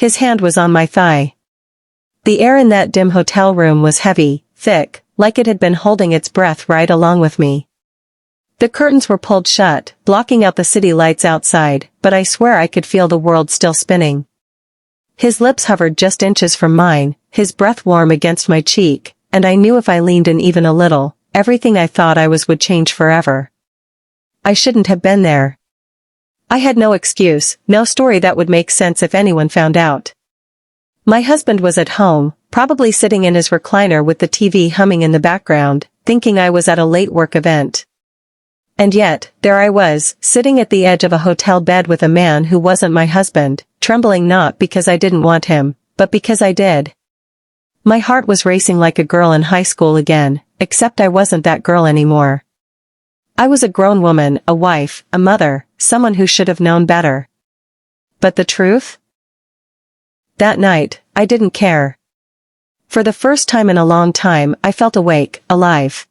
His hand was on my thigh. The air in that dim hotel room was heavy, thick, like it had been holding its breath right along with me. The curtains were pulled shut, blocking out the city lights outside, but I swear I could feel the world still spinning. His lips hovered just inches from mine, his breath warm against my cheek, and I knew if I leaned in even a little, everything I thought I was would change forever. I shouldn't have been there. I had no excuse, no story that would make sense if anyone found out. My husband was at home, probably sitting in his recliner with the TV humming in the background, thinking I was at a late work event. And yet, there I was, sitting at the edge of a hotel bed with a man who wasn't my husband, trembling not because I didn't want him, but because I did. My heart was racing like a girl in high school again, except I wasn't that girl anymore. I was a grown woman, a wife, a mother, someone who should have known better. But the truth? That night, I didn't care. For the first time in a long time, I felt awake, alive.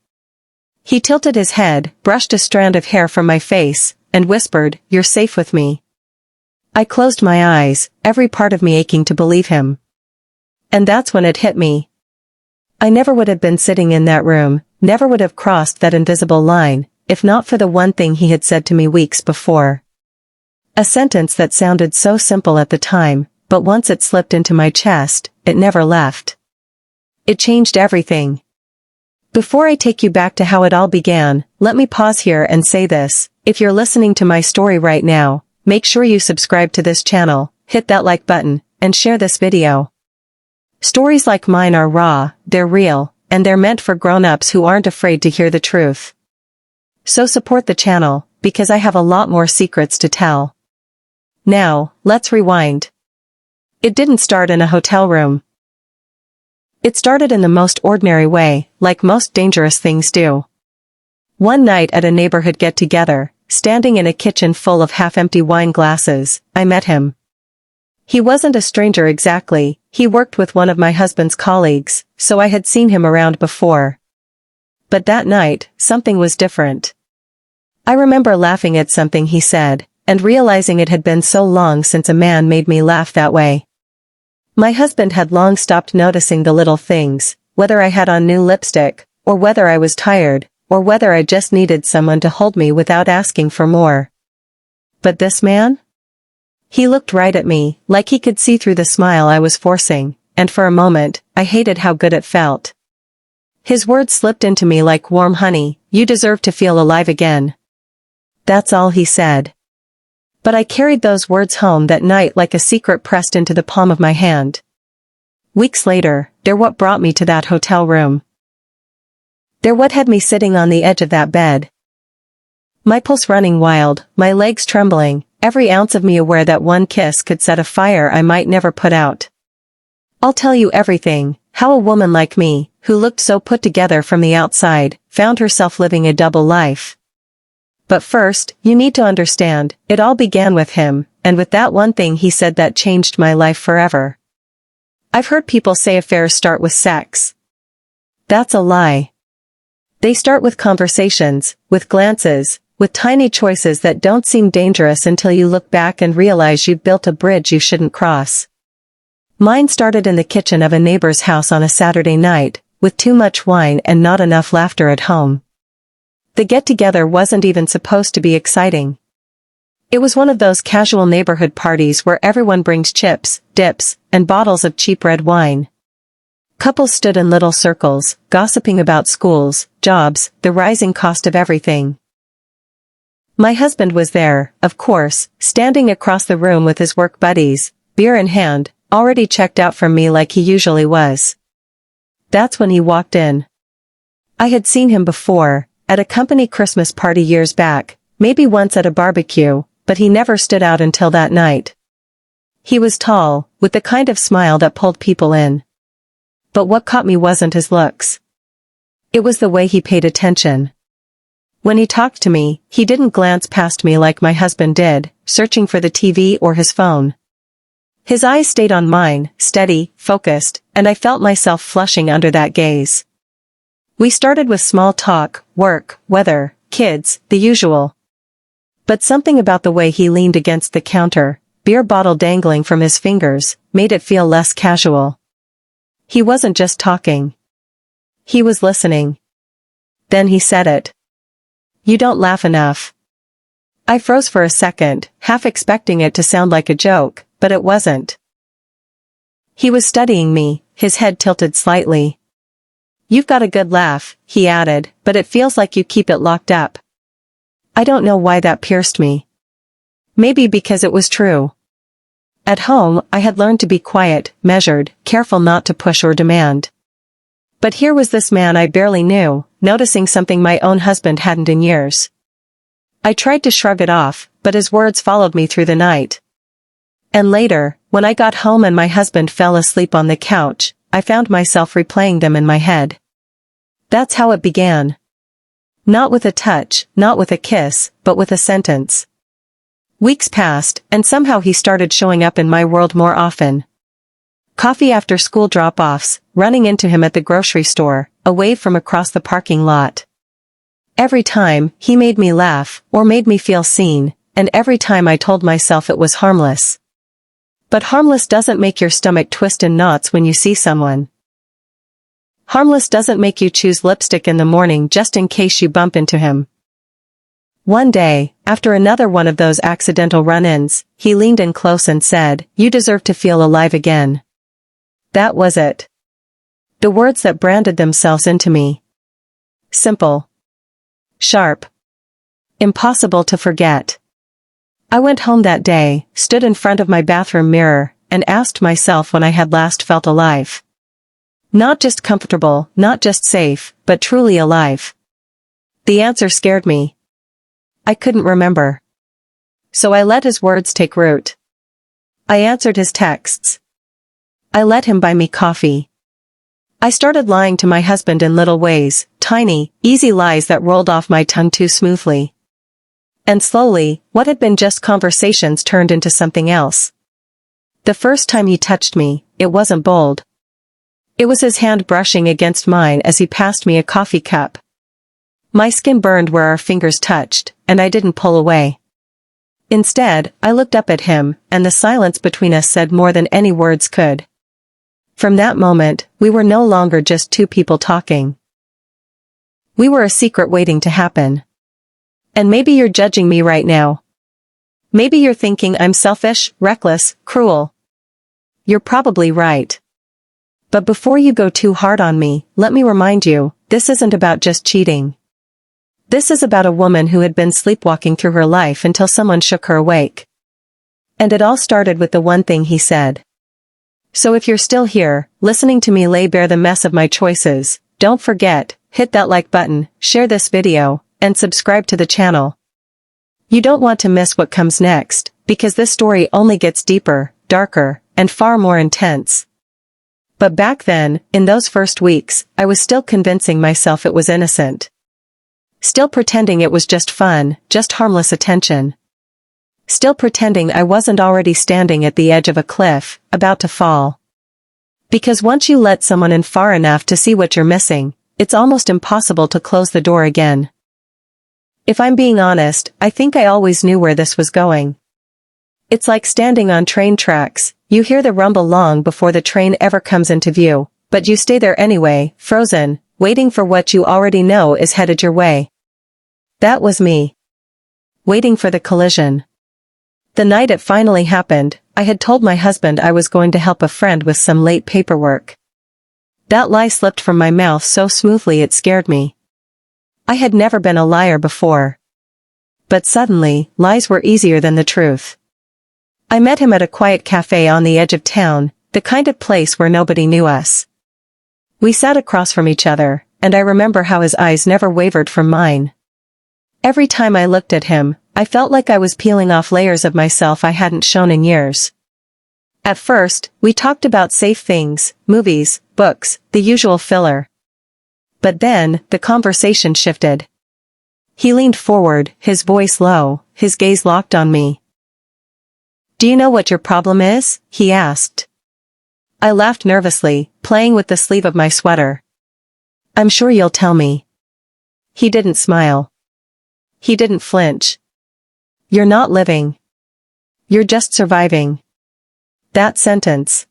He tilted his head, brushed a strand of hair from my face, and whispered, "You're safe with me." I closed my eyes, every part of me aching to believe him. And that's when it hit me. I never would have been sitting in that room, never would have crossed that invisible line, if not for the one thing he had said to me weeks before. A sentence that sounded so simple at the time, but once it slipped into my chest, it never left. It changed everything. Before I take you back to how it all began, let me pause here and say this: if you're listening to my story right now, make sure you subscribe to this channel, hit that like button, and share this video. Stories like mine are raw, they're real, and they're meant for grown-ups who aren't afraid to hear the truth. So support the channel, because I have a lot more secrets to tell. Now, let's rewind. It didn't start in a hotel room. It started in the most ordinary way, like most dangerous things do. One night at a neighborhood get-together, standing in a kitchen full of half-empty wine glasses, I met him. He wasn't a stranger exactly, he worked with one of my husband's colleagues, so I had seen him around before. But that night, something was different. I remember laughing at something he said, and realizing it had been so long since a man made me laugh that way. My husband had long stopped noticing the little things, whether I had on new lipstick, or whether I was tired, or whether I just needed someone to hold me without asking for more. But this man? He looked right at me, like he could see through the smile I was forcing, and for a moment, I hated how good it felt. His words slipped into me like warm honey, "You deserve to feel alive again." That's all he said. But I carried those words home that night like a secret pressed into the palm of my hand. Weeks later, they're what brought me to that hotel room. They're what had me sitting on the edge of that bed. My pulse running wild, my legs trembling, every ounce of me aware that one kiss could set a fire I might never put out. I'll tell you everything, how a woman like me, who looked so put together from the outside, found herself living a double life. But first, you need to understand, it all began with him, and with that one thing he said that changed my life forever. I've heard people say affairs start with sex. That's a lie. They start with conversations, with glances, with tiny choices that don't seem dangerous until you look back and realize you've built a bridge you shouldn't cross. Mine started in the kitchen of a neighbor's house on a Saturday night, with too much wine and not enough laughter at home. The get-together wasn't even supposed to be exciting. It was one of those casual neighborhood parties where everyone brings chips, dips, and bottles of cheap red wine. Couples stood in little circles, gossiping about schools, jobs, the rising cost of everything. My husband was there, of course, standing across the room with his work buddies, beer in hand, already checked out from me like he usually was. That's when he walked in. I had seen him before, at a company Christmas party years back, maybe once at a barbecue, but he never stood out until that night. He was tall, with the kind of smile that pulled people in. But what caught me wasn't his looks. It was the way he paid attention. When he talked to me, he didn't glance past me like my husband did, searching for the TV or his phone. His eyes stayed on mine, steady, focused, and I felt myself flushing under that gaze. We started with small talk, work, weather, kids, the usual. But something about the way he leaned against the counter, beer bottle dangling from his fingers, made it feel less casual. He wasn't just talking. He was listening. Then he said it. "You don't laugh enough." I froze for a second, half expecting it to sound like a joke, but it wasn't. He was studying me, his head tilted slightly. "You've got a good laugh," he added, "but it feels like you keep it locked up." I don't know why that pierced me. Maybe because it was true. At home, I had learned to be quiet, measured, careful not to push or demand. But here was this man I barely knew, noticing something my own husband hadn't in years. I tried to shrug it off, but his words followed me through the night. And later, when I got home and my husband fell asleep on the couch, I found myself replaying them in my head. That's how it began. Not with a touch, not with a kiss, but with a sentence. Weeks passed, and somehow he started showing up in my world more often. Coffee after school drop-offs, running into him at the grocery store, a wave from across the parking lot. Every time, he made me laugh, or made me feel seen, and every time I told myself it was harmless. But harmless doesn't make your stomach twist in knots when you see someone. Harmless doesn't make you choose lipstick in the morning just in case you bump into him. One day, after another one of those accidental run-ins, he leaned in close and said, "You deserve to feel alive again." That was it. The words that branded themselves into me. Simple. Sharp. Impossible to forget. I went home that day, stood in front of my bathroom mirror, and asked myself when I had last felt alive. Not just comfortable, not just safe, but truly alive. The answer scared me. I couldn't remember. So I let his words take root. I answered his texts. I let him buy me coffee. I started lying to my husband in little ways, tiny, easy lies that rolled off my tongue too smoothly. And slowly, what had been just conversations turned into something else. The first time he touched me, it wasn't bold. It was his hand brushing against mine as he passed me a coffee cup. My skin burned where our fingers touched, and I didn't pull away. Instead, I looked up at him, and the silence between us said more than any words could. From that moment, we were no longer just two people talking. We were a secret waiting to happen. And maybe you're judging me right now. Maybe you're thinking I'm selfish, reckless, cruel. You're probably right. But before you go too hard on me, let me remind you, this isn't about just cheating. This is about a woman who had been sleepwalking through her life until someone shook her awake. And it all started with the one thing he said. So if you're still here, listening to me lay bare the mess of my choices, don't forget, hit that like button, share this video, and subscribe to the channel. You don't want to miss what comes next, because this story only gets deeper, darker, and far more intense. But back then, in those first weeks, I was still convincing myself it was innocent. Still pretending it was just fun, just harmless attention. Still pretending I wasn't already standing at the edge of a cliff, about to fall. Because once you let someone in far enough to see what you're missing, it's almost impossible to close the door again. If I'm being honest, I think I always knew where this was going. It's like standing on train tracks, you hear the rumble long before the train ever comes into view, but you stay there anyway, frozen, waiting for what you already know is headed your way. That was me. Waiting for the collision. The night it finally happened, I had told my husband I was going to help a friend with some late paperwork. That lie slipped from my mouth so smoothly it scared me. I had never been a liar before. But suddenly, lies were easier than the truth. I met him at a quiet cafe on the edge of town, the kind of place where nobody knew us. We sat across from each other, and I remember how his eyes never wavered from mine. Every time I looked at him, I felt like I was peeling off layers of myself I hadn't shown in years. At first, we talked about safe things, movies, books, the usual filler. But then, the conversation shifted. He leaned forward, his voice low, his gaze locked on me. "Do you know what your problem is?" he asked. I laughed nervously, playing with the sleeve of my sweater. "I'm sure you'll tell me." He didn't smile. He didn't flinch. "You're not living. You're just surviving. That sentence.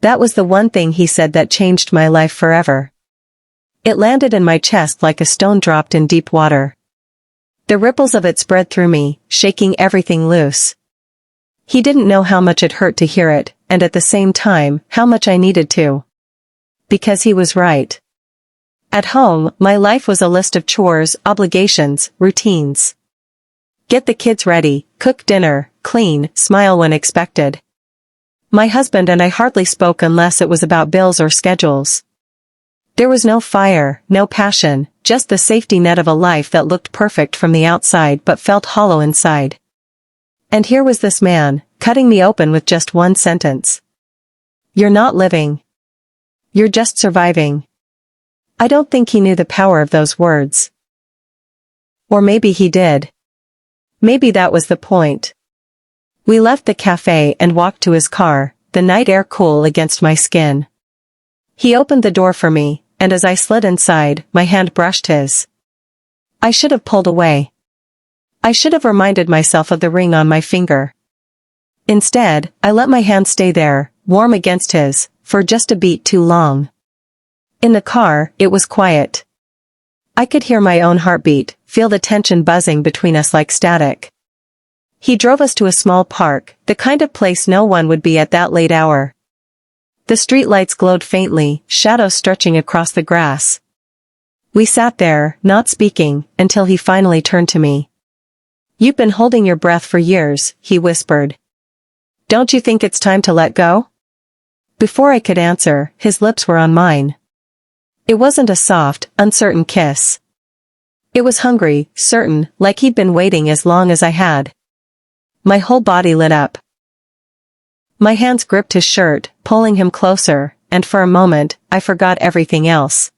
That was the one thing he said that changed my life forever. It landed in my chest like a stone dropped in deep water. The ripples of it spread through me, shaking everything loose. He didn't know how much it hurt to hear it, and at the same time, how much I needed to. Because he was right. At home, my life was a list of chores, obligations, routines. Get the kids ready, cook dinner, clean, smile when expected. My husband and I hardly spoke unless it was about bills or schedules. There was no fire, no passion, just the safety net of a life that looked perfect from the outside but felt hollow inside. And here was this man, cutting me open with just one sentence. You're not living. You're just surviving. I don't think he knew the power of those words. Or maybe he did. Maybe that was the point. We left the cafe and walked to his car, the night air cool against my skin. He opened the door for me, and as I slid inside, my hand brushed his. I should have pulled away. I should have reminded myself of the ring on my finger. Instead, I let my hand stay there, warm against his, for just a beat too long. In the car, it was quiet. I could hear my own heartbeat, feel the tension buzzing between us like static. He drove us to a small park, the kind of place no one would be at that late hour. The streetlights glowed faintly, shadows stretching across the grass. We sat there, not speaking, until he finally turned to me. You've been holding your breath for years, he whispered. Don't you think it's time to let go? Before I could answer, his lips were on mine. It wasn't a soft, uncertain kiss. It was hungry, certain, like he'd been waiting as long as I had. My whole body lit up. My hands gripped his shirt, pulling him closer, and for a moment, I forgot everything else.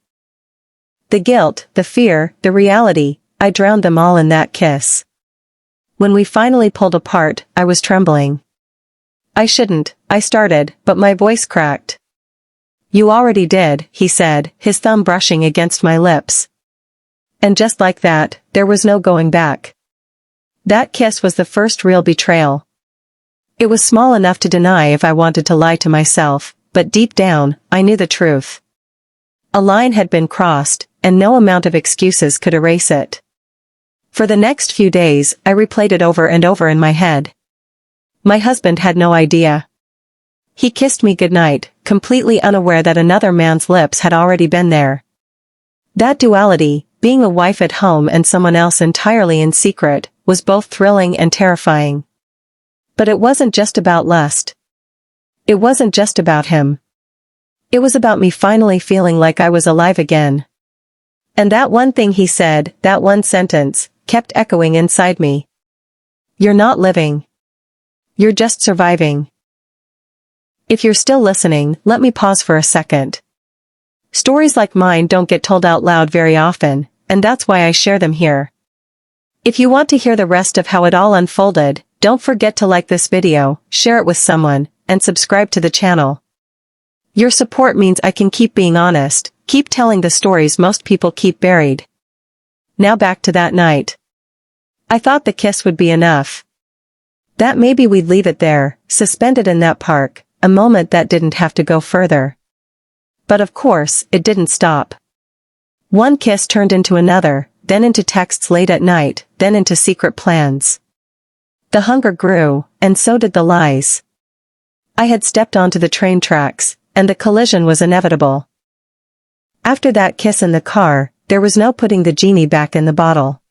The guilt, the fear, the reality, I drowned them all in that kiss. When we finally pulled apart, I was trembling. I shouldn't, I started, but my voice cracked. You already did, he said, his thumb brushing against my lips. And just like that, there was no going back. That kiss was the first real betrayal. It was small enough to deny if I wanted to lie to myself, but deep down, I knew the truth. A line had been crossed, and no amount of excuses could erase it. For the next few days, I replayed it over and over in my head. My husband had no idea. He kissed me goodnight, completely unaware that another man's lips had already been there. That duality, being a wife at home and someone else entirely in secret, was both thrilling and terrifying. But it wasn't just about lust. It wasn't just about him. It was about me finally feeling like I was alive again. And that one thing he said, that one sentence, kept echoing inside me. You're not living. You're just surviving. If you're still listening, let me pause for a second. Stories like mine don't get told out loud very often, and that's why I share them here. If you want to hear the rest of how it all unfolded, don't forget to like this video, share it with someone, and subscribe to the channel. Your support means I can keep being honest, keep telling the stories most people keep buried. Now back to that night. I thought the kiss would be enough. That maybe we'd leave it there, suspended in that park, a moment that didn't have to go further. But of course, it didn't stop. One kiss turned into another, then into texts late at night, then into secret plans. The hunger grew, and so did the lies. I had stepped onto the train tracks, and the collision was inevitable. After that kiss in the car, there was no putting the genie back in the bottle.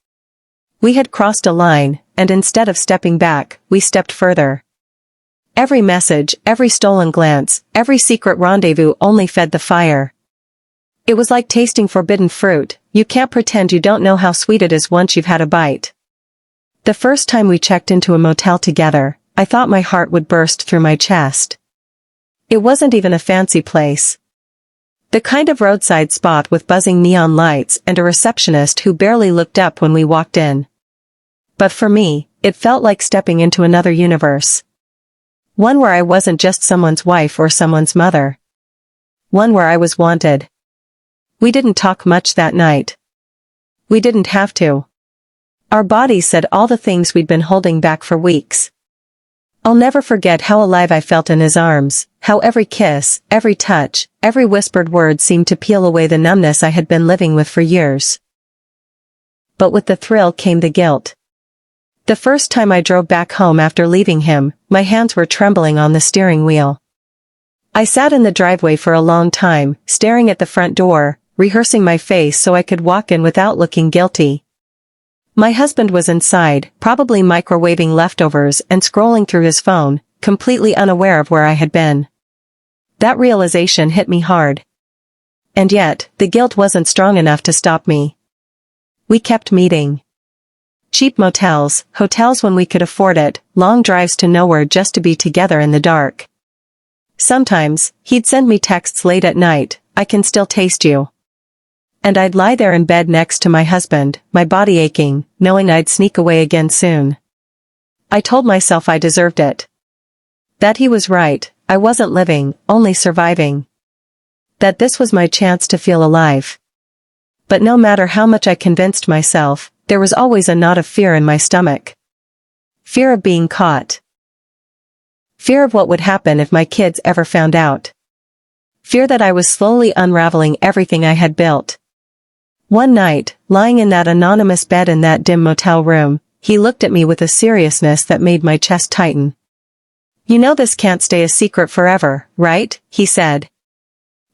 We had crossed a line, and instead of stepping back, we stepped further. Every message, every stolen glance, every secret rendezvous only fed the fire. It was like tasting forbidden fruit, you can't pretend you don't know how sweet it is once you've had a bite. The first time we checked into a motel together, I thought my heart would burst through my chest. It wasn't even a fancy place. The kind of roadside spot with buzzing neon lights and a receptionist who barely looked up when we walked in. But for me, it felt like stepping into another universe. One where I wasn't just someone's wife or someone's mother. One where I was wanted. We didn't talk much that night. We didn't have to. Our bodies said all the things we'd been holding back for weeks. I'll never forget how alive I felt in his arms, how every kiss, every touch, every whispered word seemed to peel away the numbness I had been living with for years. But with the thrill came the guilt. The first time I drove back home after leaving him, my hands were trembling on the steering wheel. I sat in the driveway for a long time, staring at the front door, rehearsing my face so I could walk in without looking guilty. My husband was inside, probably microwaving leftovers and scrolling through his phone, completely unaware of where I had been. That realization hit me hard. And yet, the guilt wasn't strong enough to stop me. We kept meeting. Cheap motels, hotels when we could afford it, long drives to nowhere just to be together in the dark. Sometimes, he'd send me texts late at night, "I can still taste you." And I'd lie there in bed next to my husband, my body aching, knowing I'd sneak away again soon. I told myself I deserved it. That he was right, I wasn't living, only surviving. That this was my chance to feel alive. But no matter how much I convinced myself, there was always a knot of fear in my stomach. Fear of being caught. Fear of what would happen if my kids ever found out. Fear that I was slowly unraveling everything I had built. One night, lying in that anonymous bed in that dim motel room, he looked at me with a seriousness that made my chest tighten. "You know this can't stay a secret forever, right?" he said.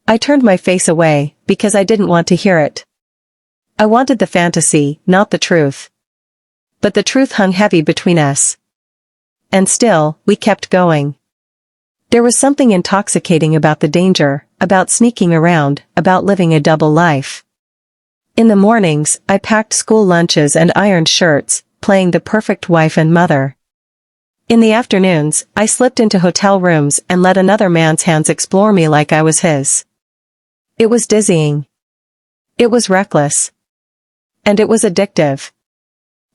I turned my face away, because I didn't want to hear it. I wanted the fantasy, not the truth. But the truth hung heavy between us. And still, we kept going. There was something intoxicating about the danger, about sneaking around, about living a double life. In the mornings, I packed school lunches and ironed shirts, playing the perfect wife and mother. In the afternoons, I slipped into hotel rooms and let another man's hands explore me like I was his. It was dizzying. It was reckless. And it was addictive.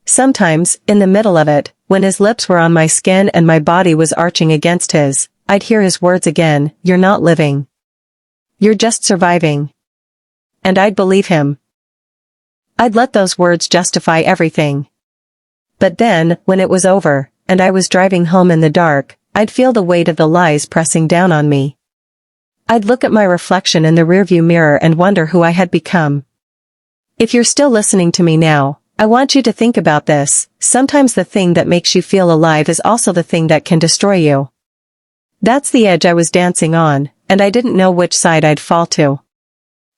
Sometimes, in the middle of it, when his lips were on my skin and my body was arching against his, I'd hear his words again, "You're not living. You're just surviving." And I'd believe him. I'd let those words justify everything. But then, when it was over, and I was driving home in the dark, I'd feel the weight of the lies pressing down on me. I'd look at my reflection in the rearview mirror and wonder who I had become. If you're still listening to me now, I want you to think about this. Sometimes the thing that makes you feel alive is also the thing that can destroy you. That's the edge I was dancing on, and I didn't know which side I'd fall to.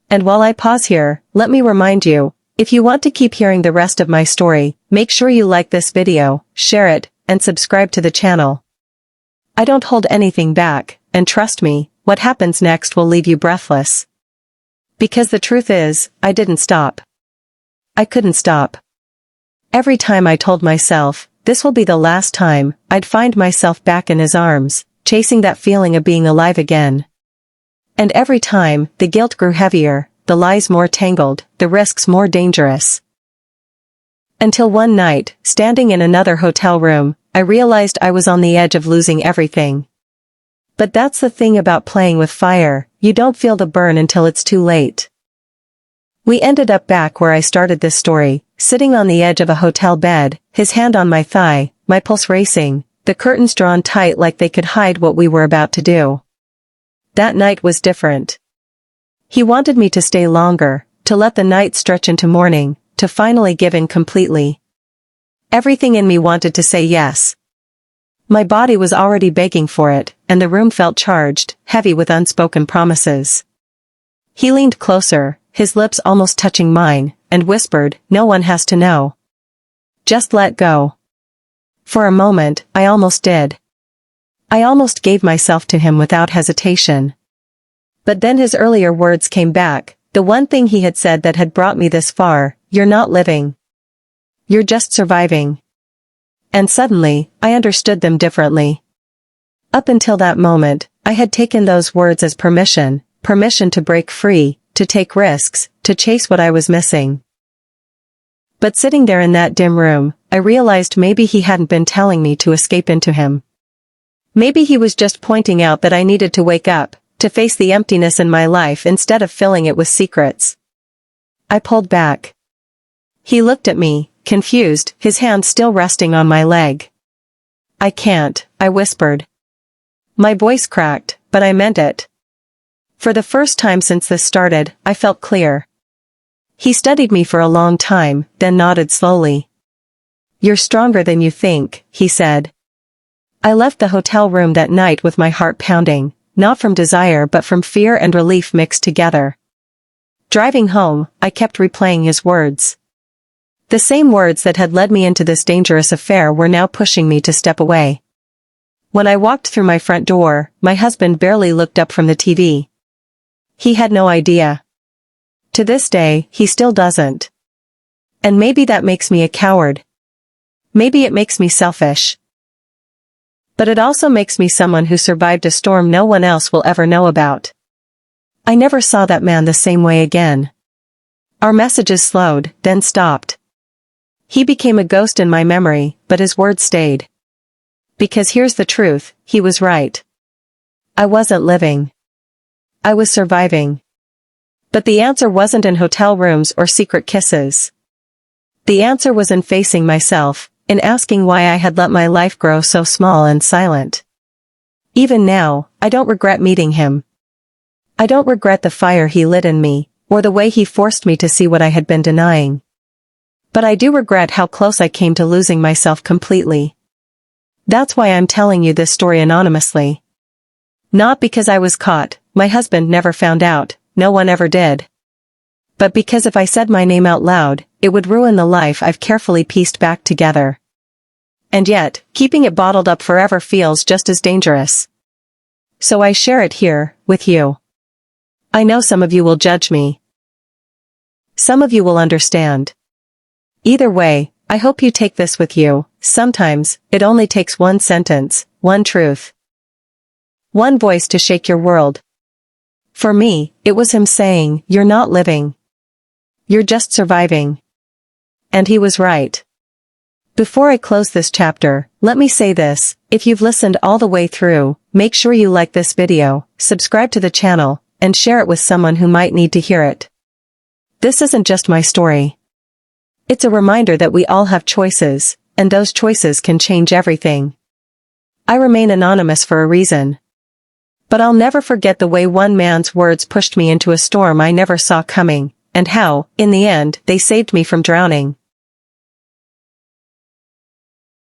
And while I pause here, let me remind you, if you want to keep hearing the rest of my story, make sure you like this video, share it, and subscribe to the channel. I don't hold anything back, and trust me, what happens next will leave you breathless. Because the truth is, I didn't stop. I couldn't stop. Every time I told myself, this will be the last time, I'd find myself back in his arms, chasing that feeling of being alive again. And every time, the guilt grew heavier, the lies more tangled, the risks more dangerous. Until one night, standing in another hotel room, I realized I was on the edge of losing everything. But that's the thing about playing with fire, you don't feel the burn until it's too late. We ended up back where I started this story, sitting on the edge of a hotel bed, his hand on my thigh, my pulse racing, the curtains drawn tight like they could hide what we were about to do. That night was different. He wanted me to stay longer, to let the night stretch into morning, to finally give in completely. Everything in me wanted to say yes. My body was already begging for it, and the room felt charged, heavy with unspoken promises. He leaned closer, his lips almost touching mine, and whispered, "No one has to know. Just let go." For a moment, I almost did. I almost gave myself to him without hesitation. But then his earlier words came back, the one thing he had said that had brought me this far, "You're not living. You're just surviving." And suddenly, I understood them differently. Up until that moment, I had taken those words as permission to break free, to take risks, to chase what I was missing. But sitting there in that dim room, I realized maybe he hadn't been telling me to escape into him. Maybe he was just pointing out that I needed to wake up, to face the emptiness in my life instead of filling it with secrets. I pulled back. He looked at me, confused, his hand still resting on my leg. I can't, I whispered. My voice cracked, but I meant it. For the first time since this started, I felt clear. He studied me for a long time, then nodded slowly. You're stronger than you think, he said. I left the hotel room that night with my heart pounding, not from desire but from fear and relief mixed together. Driving home, I kept replaying his words. The same words that had led me into this dangerous affair were now pushing me to step away. When I walked through my front door, my husband barely looked up from the TV. He had no idea. To this day, he still doesn't. And maybe that makes me a coward. Maybe it makes me selfish. But it also makes me someone who survived a storm no one else will ever know about. I never saw that man the same way again. Our messages slowed, then stopped. He became a ghost in my memory, but his words stayed. Because here's the truth, he was right. I wasn't living. I was surviving. But the answer wasn't in hotel rooms or secret kisses. The answer was in facing myself, in asking why I had let my life grow so small and silent. Even now, I don't regret meeting him. I don't regret the fire he lit in me, or the way he forced me to see what I had been denying. But I do regret how close I came to losing myself completely. That's why I'm telling you this story anonymously. Not because I was caught, my husband never found out, no one ever did. But because if I said my name out loud, it would ruin the life I've carefully pieced back together. And yet, keeping it bottled up forever feels just as dangerous. So I share it here, with you. I know some of you will judge me. Some of you will understand. Either way, I hope you take this with you. Sometimes, it only takes one sentence, one truth. One voice to shake your world. For me, it was him saying, "You're not living. You're just surviving." And he was right. Before I close this chapter, let me say this: if you've listened all the way through, make sure you like this video, subscribe to the channel, and share it with someone who might need to hear it. This isn't just my story. It's a reminder that we all have choices, and those choices can change everything. I remain anonymous for a reason. But I'll never forget the way one man's words pushed me into a storm I never saw coming, and how, in the end, they saved me from drowning.